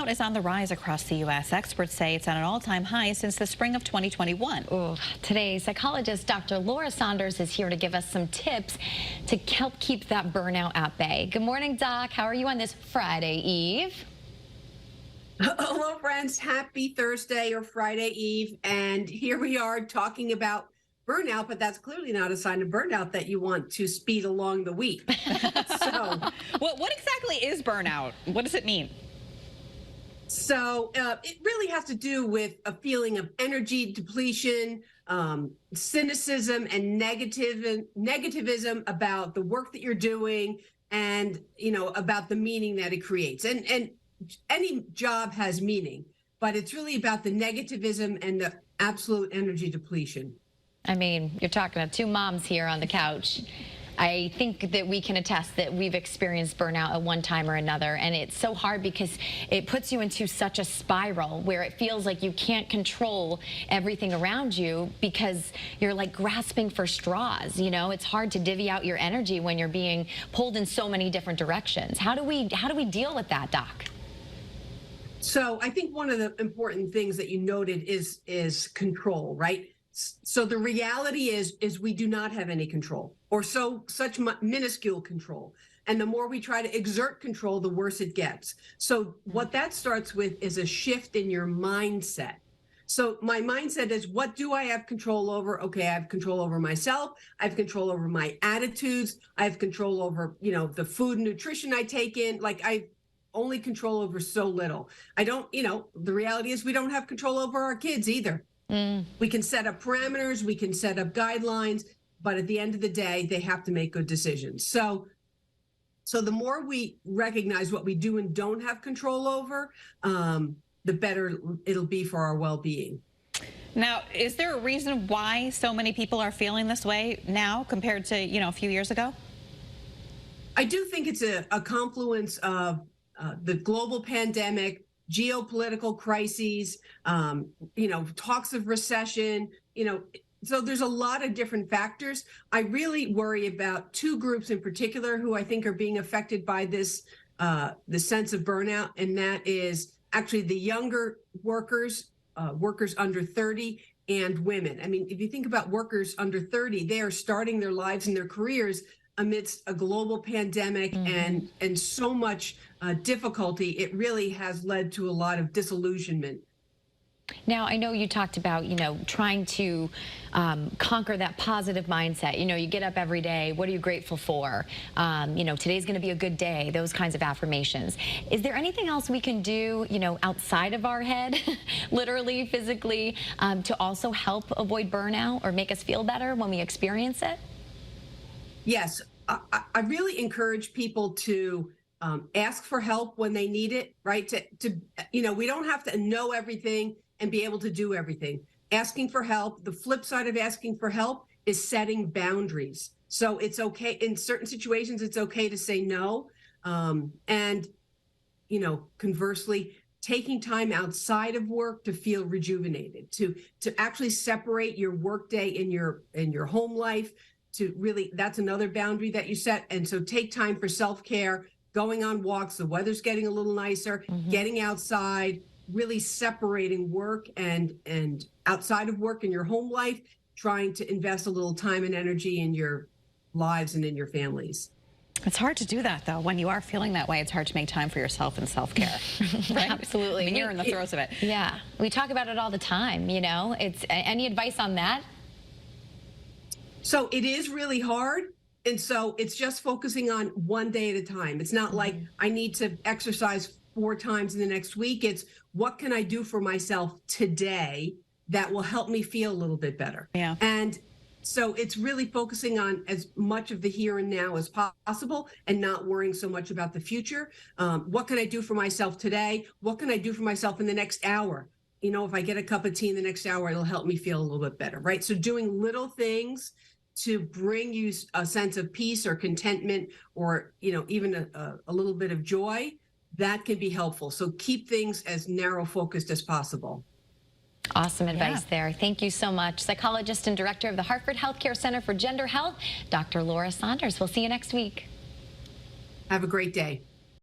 Burnout is on the rise across the U.S. Experts say it's at an all-time high since the spring of 2021. Ooh, today, psychologist Dr. Laura Saunders is here to give us some tips to help keep that burnout at bay. Good morning, Doc. How are you on this Friday Eve? Hello, friends. Happy Thursday or Friday Eve. And here we are talking about burnout, but that's clearly not a sign of burnout that you want to speed along the week. So, what exactly is burnout? What does it mean? So it really has to do with a feeling of energy depletion, cynicism, and negativism about the work that you're doing, and about the meaning that it creates. And any job has meaning, but it's really about the negativism and the absolute energy depletion. I mean, you're talking to two moms here on the couch. I think that we can attest that we've experienced burnout at one time or another, and it's so hard because it puts you into such a spiral where it feels like you can't control everything around you because you're like grasping for straws. You know, it's hard to divvy out your energy when you're being pulled in so many different directions. How do we deal with that, Doc? So I think one of the important things that you noted is control, right? So the reality is we do not have any control, or such minuscule control. And the more we try to exert control, the worse it gets. So what that starts with is a shift in your mindset. So my mindset is, what do I have control over? Okay, I have control over myself. I have control over my attitudes. I have control over, the food and nutrition I take in. Like, I only control over so little. I don't, the reality is we don't have control over our kids either. We can set up parameters, we can set up guidelines, but at the end of the day, they have to make good decisions. So the more we recognize what we do and don't have control over, the better it'll be for our well-being. Now, is there a reason why so many people are feeling this way now compared to, a few years ago? I do think it's a confluence of the global pandemic, geopolitical crises, talks of recession, so there's a lot of different factors. I really worry about two groups in particular who I think are being affected by this, the sense of burnout, and that is actually the younger workers, workers under 30, and women. I mean, if you think about workers under 30, they are starting their lives and their careers amidst a global pandemic and so much difficulty. It really has led to a lot of disillusionment. Now, I know you talked about, trying to conquer that positive mindset. You get up every day. What are you grateful for? Today's going to be a good day, those kinds of affirmations. Is there anything else we can do, outside of our head, literally, physically, to also help avoid burnout or make us feel better when we experience it? Yes, I really encourage people to ask for help when they need it, right? We don't have to know everything and be able to do everything. Asking for help, the flip side of asking for help is setting boundaries. So it's okay, in certain situations, it's okay to say no. And conversely, taking time outside of work to feel rejuvenated, to actually separate your workday in your home life. To really, that's another boundary that you set. And so take time for self-care, going on walks, the weather's getting a little nicer, getting outside, really separating work and outside of work in your home life, trying to invest a little time and energy in your lives and in your families. It's hard to do that, though. When you are feeling that way, it's hard to make time for yourself and self-care. Right? Absolutely. I mean, you're in the throes of it. Yeah. We talk about it all the time, It's any advice on that? So it is really hard. And so it's just focusing on one day at a time. It's not like I need to exercise 4 times in the next week. It's what can I do for myself today that will help me feel a little bit better? Yeah. And so it's really focusing on as much of the here and now as possible and not worrying so much about the future. What can I do for myself today? What can I do for myself in the next hour? If I get a cup of tea in the next hour, it'll help me feel a little bit better, right? So doing little things to bring you a sense of peace or contentment or, even a little bit of joy, that can be helpful. So keep things as narrow focused as possible. Awesome advice there. Thank you so much. Psychologist and director of the Hartford Healthcare Center for Gender Health, Dr. Laura Saunders. We'll see you next week. Have a great day.